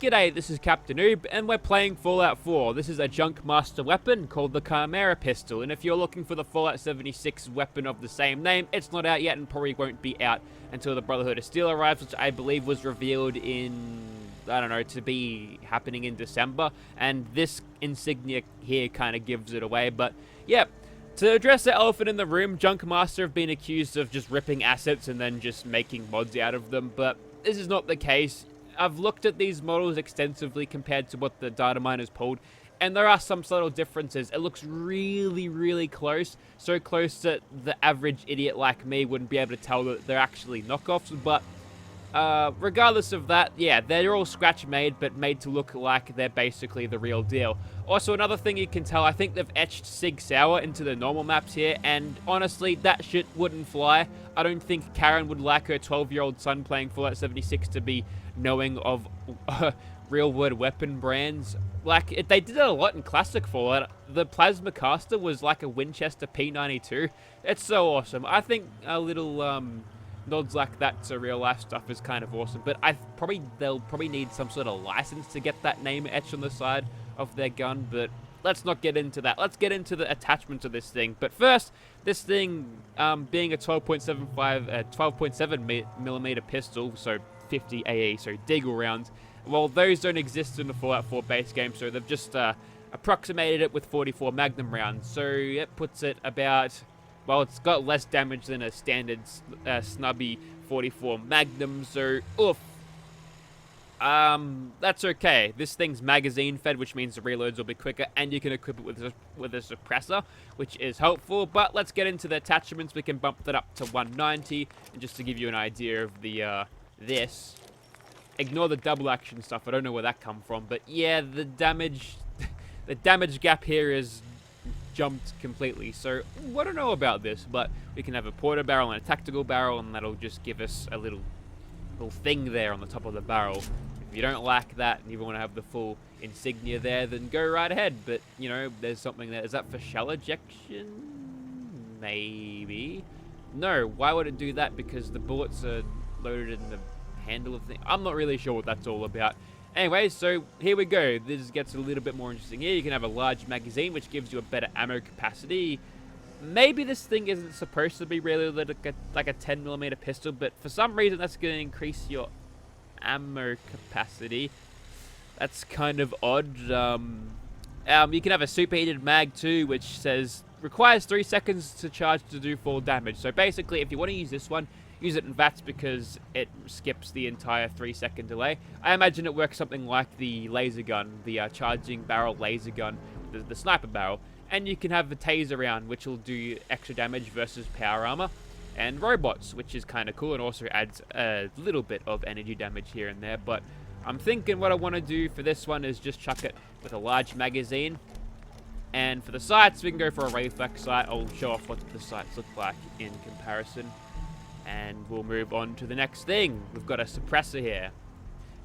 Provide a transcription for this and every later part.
G'day, this is Captainoob, and we're playing Fallout 4. This is a Junkmaster weapon called the Chimera Pistol, and if you're looking for the Fallout 76 weapon of the same name, it's not out yet and probably won't be out until the Brotherhood of Steel arrives, which I believe was revealed in, I don't know, to be happening in December, and this insignia here kind of gives it away, but yeah. To address the elephant in the room, Junkmaster have been accused of just ripping assets and then just making mods out of them, but this is not the case. I've looked at these models extensively compared to what the data miners pulled, and there are some subtle differences. It looks really, really close, so close that the average idiot like me wouldn't be able to tell that they're actually knockoffs, but regardless of that, yeah, they're all scratch-made, but made to look like they're basically the real deal. Also, another thing you can tell, I think they've etched Sig Sauer into the normal maps here, and honestly, that shit wouldn't fly. I don't think Karen would like her 12-year-old son playing Fallout 76 to be knowing of real-world weapon brands. Like, they did it a lot in classic Fallout. The plasma caster was like a Winchester P92. It's so awesome. I think a little, nods like that to real-life stuff is kind of awesome, but they'll probably need some sort of license to get that name etched on the side of their gun, but let's not get into that. Let's get into the attachment of this thing. But first, this thing, being a 12.7 millimeter pistol, so 50 AE, so Deagle rounds, well, those don't exist in the Fallout 4 base game, so they've just approximated it with 44 Magnum rounds, so it puts it about, well, it's got less damage than a standard snubby 44 Magnum, so oof. That's okay. This thing's magazine fed, which means the reloads will be quicker, and you can equip it with a suppressor, which is helpful. But let's get into the attachments. We can bump that up to 190, and just to give you an idea of the this. Ignore the double action stuff. I don't know where that come from, but yeah, the damage gap here is jumped completely. So I don't know about this, but we can have a porta barrel and a tactical barrel, and that'll just give us a little thing there on the top of the barrel. If you don't like that and you want to have the full insignia there, then go right ahead. But, you know, there's something there. Is that for shell ejection? Maybe. No, why would it do that? Because the bullets are loaded in the handle of the thing. I'm not really sure what that's all about. Anyway, so here we go. This gets a little bit more interesting here. You can have a large magazine, which gives you a better ammo capacity. Maybe this thing isn't supposed to be really like a 10mm pistol, but for some reason that's going to increase your ammo capacity. That's kind of odd. You can have a superheated mag too, which says requires 3 seconds to charge to do full damage. So basically, if you want to use this one, use it in VATS because it skips the entire 3-second delay. I imagine it works something like the laser gun, the charging barrel laser gun, the sniper barrel. And you can have the taser round, which will do extra damage versus power armor. And robots, which is kind of cool and also adds a little bit of energy damage here and there. But I'm thinking what I want to do for this one is just chuck it with a large magazine. And for the sights, we can go for a reflex sight. I'll show off what the sights look like in comparison. And we'll move on to the next thing. We've got a suppressor here,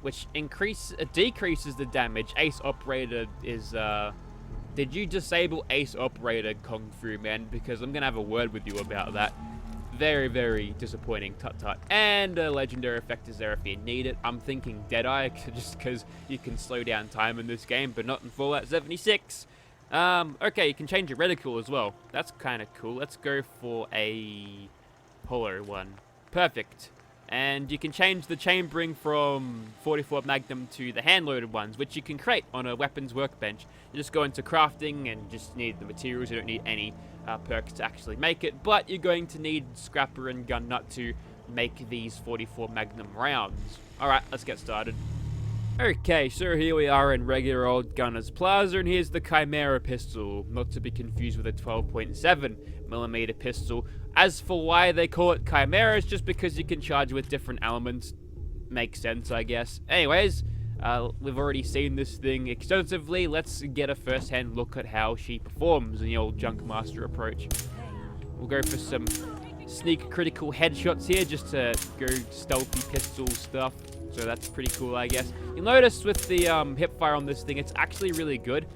which decreases the damage. Ace Operator is... Did you disable Ace Operator, Kung Fu Man? Because I'm going to have a word with you about that. Very, very disappointing. Tut-tut. And a legendary effect is there if you need it. I'm thinking Deadeye, just because you can slow down time in this game, but not in Fallout 76. Okay, you can change your reticle as well. That's kind of cool. Let's go for a hollow one. Perfect. And you can change the chambering from 44 Magnum to the hand-loaded ones, which you can create on a weapons workbench. You just go into crafting and just need the materials. You don't need any perks to actually make it, but you're going to need Scrapper and Gun Nut to make these 44 Magnum rounds. Alright, let's get started. Okay, so here we are in regular old Gunner's Plaza, and here's the Chimera Pistol, not to be confused with a 12.7mm pistol. As for why they call it Chimera, it's just because you can charge with different elements. Makes sense, I guess. Anyways, we've already seen this thing extensively. Let's get a first-hand look at how she performs in the old Junkmaster approach. We'll go for some sneak critical headshots here, just to go stealthy pistol stuff. So that's pretty cool, I guess. You'll notice with the hipfire on this thing, it's actually really good.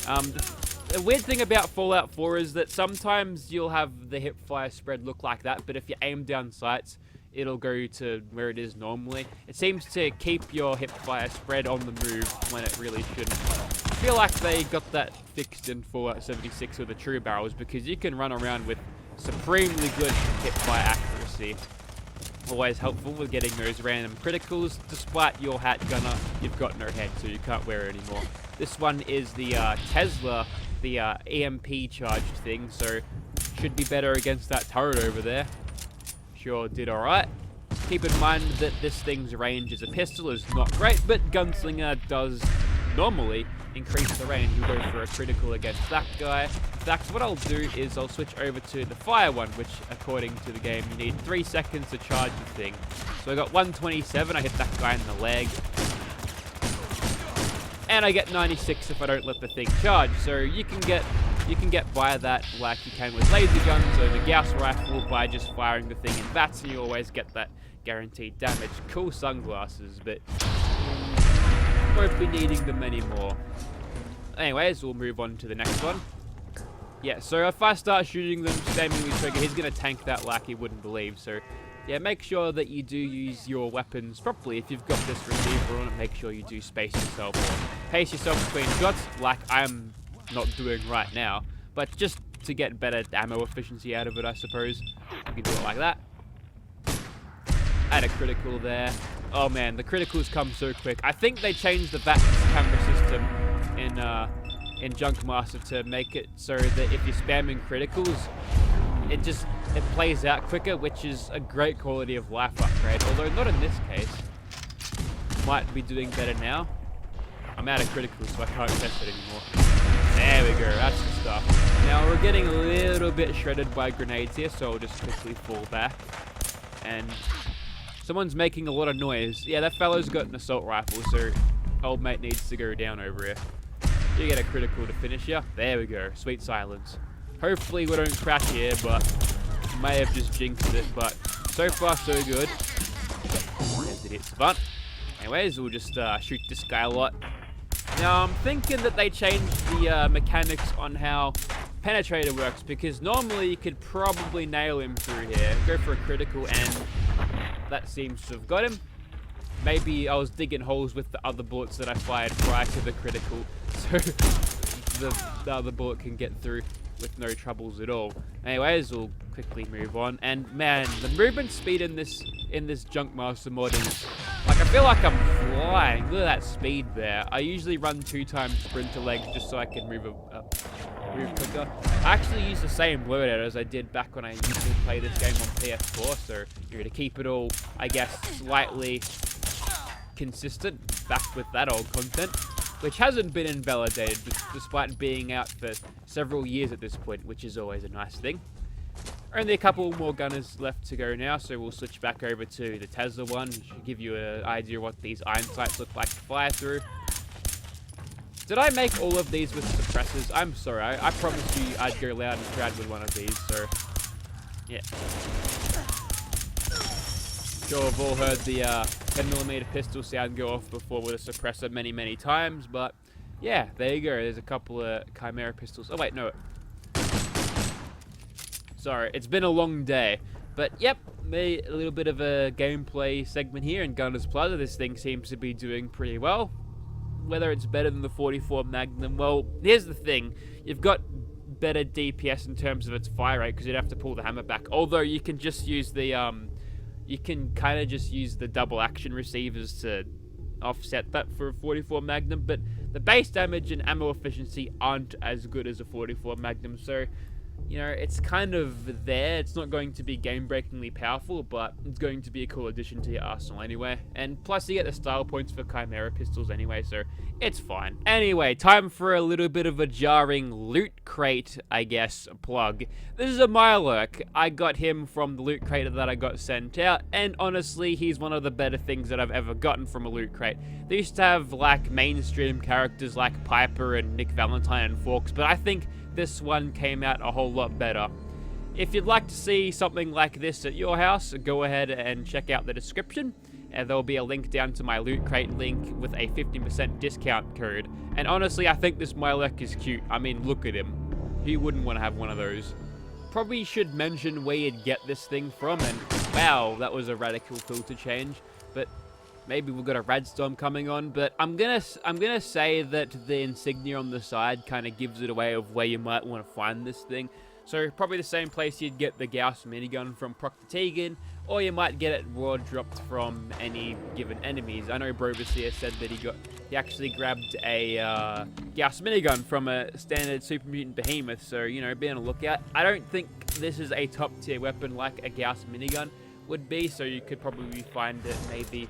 The weird thing about Fallout 4 is that sometimes you'll have the hipfire spread look like that, but if you aim down sights, it'll go to where it is normally. It seems to keep your hip fire spread on the move when it really shouldn't. I feel like they got that fixed in Fallout 76 with the true barrels, because you can run around with supremely good hip fire accuracy. Always helpful with getting those random criticals. Despite your hat gunner, you've got no head, so you can't wear it anymore. This one is the Tesla, the EMP charged thing, so should be better against that turret over there. Sure did alright. Keep in mind that this thing's range as a pistol is not great, but Gunslinger does normally increase the range. We'll go for a critical against that guy. In fact, what I'll do is I'll switch over to the fire one, which according to the game, you need 3 seconds to charge the thing. So I got 127, I hit that guy in the leg. And I get 96 if I don't let the thing charge. So you can get by that like you can with laser guns or the Gauss rifle by just firing the thing in VATS, and you always get that guaranteed damage. Cool sunglasses, but won't be needing them anymore. Anyways, we'll move on to the next one. Yeah, so if I start shooting them, spamming the trigger, he's going to tank that like he wouldn't believe. So yeah, make sure that you do use your weapons properly. If you've got this receiver on it, make sure you do space yourself or pace yourself between shots, like I'm not doing right now. But just to get better ammo efficiency out of it, I suppose. You can do it like that. Add a critical there. Oh man, the criticals come so quick. I think they changed the VATS camera system in Junkmaster to make it so that if you're spamming criticals, it plays out quicker, which is a great quality of life upgrade. Although not in this case. Might be doing better now. I'm out of criticals, so I can't test it anymore. There we go, that's the stuff. Now we're getting a little bit shredded by grenades here, so I'll just quickly fall back. And someone's making a lot of noise. Yeah, that fellow's got an assault rifle, so old mate needs to go down over here. You get a critical to finish you. There we go, sweet silence. Hopefully we don't crash here, but may have just jinxed it, but so far so good. There's idiot's fun. Anyways, we'll just shoot this guy a lot. Now I'm thinking that they changed the mechanics on how Penetrator works, because normally you could probably nail him through here. Go for a critical, and that seems to have got him. Maybe I was digging holes with the other bullets that I fired prior to the critical, so the other bullet can get through with no troubles at all. Anyways, we'll quickly move on. And man, the movement speed in this Junkmaster mod is like, I feel like I'm flying. Look at that speed there. I usually run 2 times sprinter legs just so I can move quicker. I actually use the same loadout as I did back when I used to play this game on PS4, so to keep it all, I guess, slightly consistent back with that old content, which hasn't been invalidated despite being out for several years at this point, which is always a nice thing. Only a couple more gunners left to go now, so we'll switch back over to the Tesla one, which will give you an idea of what these iron sights look like to fire through. Did I make all of these with suppressors? I'm sorry, I promised you I'd go loud and proud with one of these, so yeah. Sure, we've all heard the 10mm pistol sound go off before with a suppressor many times, but yeah, there you go. There's a couple of Chimera pistols. Oh wait, no. Sorry, it's been a long day. But yep, a little bit of a gameplay segment here in Gunner's Plaza. This thing seems to be doing pretty well. Whether it's better than the 44 Magnum, well, here's the thing. You've got better DPS in terms of its fire rate, because you'd have to pull the hammer back. Although you can just use the you can kind of just use the double action receivers to offset that for a 44 Magnum, but the base damage and ammo efficiency aren't as good as a 44 Magnum, so you know, it's kind of there. It's not going to be game-breakingly powerful, but it's going to be a cool addition to your arsenal anyway. And plus, you get the style points for Chimera pistols anyway, so it's fine. Anyway, time for a little bit of a jarring loot crate, I guess, plug. This is a Mirelurk. I got him from the loot crate that I got sent out, and honestly, he's one of the better things that I've ever gotten from a loot crate. They used to have, like, mainstream characters like Piper and Nick Valentine and Forks, but I think this one came out a whole lot better. If you'd like to see something like this at your house, go ahead and check out the description, and there'll be a link down to my loot crate link with a 15% discount code. And honestly, I think this Mirelurk is cute. I mean, look at him. Who wouldn't want to have one of those? Probably should mention where you'd get this thing from, and Wow, that was a radical filter change, but maybe we've got a Radstorm coming on. But I'm gonna say that the insignia on the side kind of gives it away of where you might want to find this thing. So probably the same place you'd get the Gauss minigun from Proctor Tegan, or you might get it raw dropped from any given enemies. I know Brovicia said that he actually grabbed a Gauss minigun from a standard Super Mutant Behemoth, so, you know, be on a lookout. I don't think this is a top tier weapon like a Gauss minigun would be, so you could probably find it maybe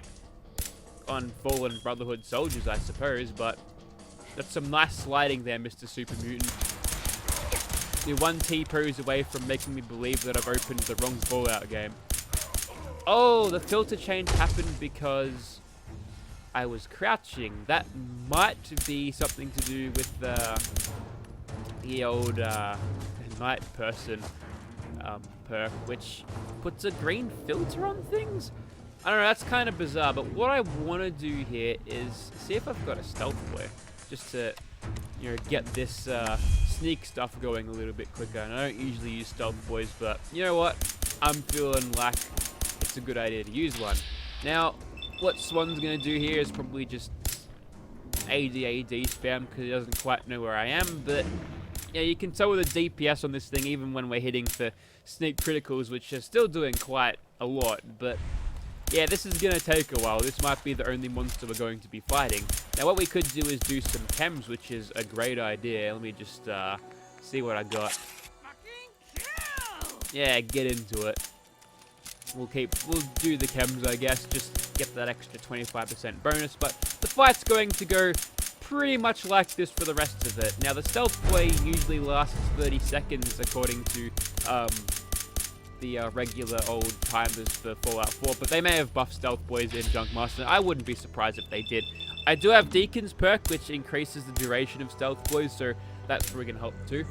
on Fallen Brotherhood soldiers, I suppose, but that's some nice sliding there, Mr. Super Mutant. You're one T-pose away from making me believe that I've opened the wrong Fallout game. Oh, the filter change happened because I was crouching. That might be something to do with the old Night Person perk, which puts a green filter on things. I don't know, that's kind of bizarre, but what I want to do here is see if I've got a stealth boy, just to, you know, get this sneak stuff going a little bit quicker. And I don't usually use stealth boys, but you know what? I'm feeling like it's a good idea to use one. Now, what Swan's going to do here is probably just AD spam because he doesn't quite know where I am, but yeah, you can tell with the DPS on this thing, even when we're hitting for sneak criticals, which are still doing quite a lot, but yeah, this is going to take a while. This might be the only monster we're going to be fighting. Now, what we could do is do some chems, which is a great idea. Let me just see what I got. Yeah, get into it. We'll do the chems, I guess, just get that extra 25% bonus, but the fight's going to go pretty much like this for the rest of it. Now, the stealth boy usually lasts 30 seconds, according to the regular old timers for Fallout 4, but they may have buffed stealth boys in Junkmaster. I wouldn't be surprised if they did. I do have Deacon's perk, which increases the duration of stealth boys, so that's probably going to help too.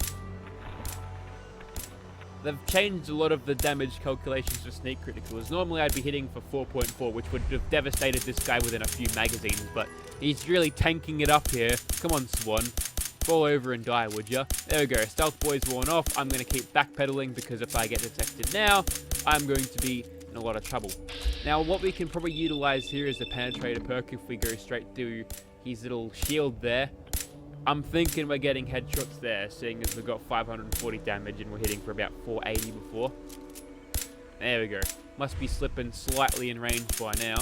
They've changed a lot of the damage calculations for sneak criticals. Normally I'd be hitting for 4.4, which would have devastated this guy within a few magazines, but he's really tanking it up here. Come on, Swan. Fall over and die, would ya? There we go. Stealth boy's worn off. I'm going to keep backpedaling because if I get detected now, I'm going to be in a lot of trouble. Now, what we can probably utilize here is the penetrator perk if we go straight through his little shield there. I'm thinking we're getting headshots there, seeing as we've got 540 damage and we're hitting for about 480 before. There we go. Must be slipping slightly in range by now.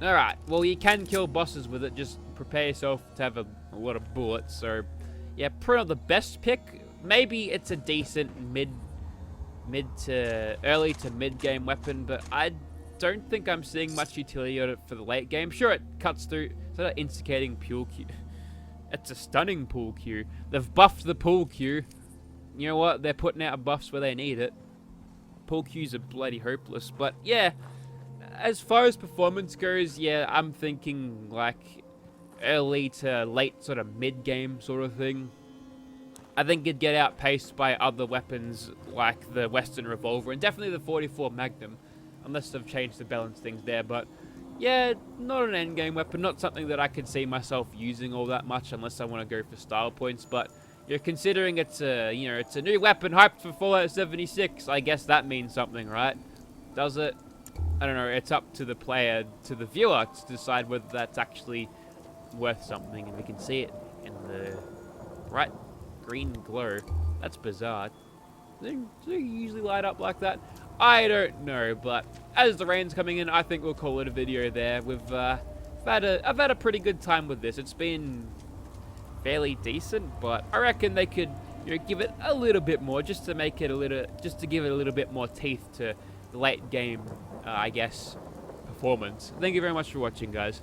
Alright, well, you can kill bosses with it, just prepare yourself to have a lot of bullets. So, yeah, probably not the best pick. Maybe it's a decent early to mid game weapon, but I don't think I'm seeing much utility on it for the late game. Sure, it cuts through, sort of instigating pool Q. It's a stunning pool Q. They've buffed the pool Q. You know what? They're putting out buffs where they need it. Pool Qs are bloody hopeless, but yeah. As far as performance goes, yeah, I'm thinking like early to late sort of mid-game sort of thing. I think it'd get outpaced by other weapons like the Western Revolver and definitely the 44 Magnum, unless they've changed to balance things there. But yeah, not an endgame weapon, not something that I could see myself using all that much unless I want to go for style points. But you're considering it's a, you know, it's a new weapon hyped for Fallout 76. I guess that means something, right? Does it? I don't know, it's up to the player, to the viewer, to decide whether that's actually worth something, and we can see it in the bright green glow. That's bizarre. Do they usually light up like that? I don't know, but as the rain's coming in, I think we'll call it a video there. I've had a pretty good time with this. It's been fairly decent, but I reckon they could, you know, give it a little bit more, just to make it just to give it a little bit more teeth to the late game, I guess, performance. Thank you very much for watching, guys.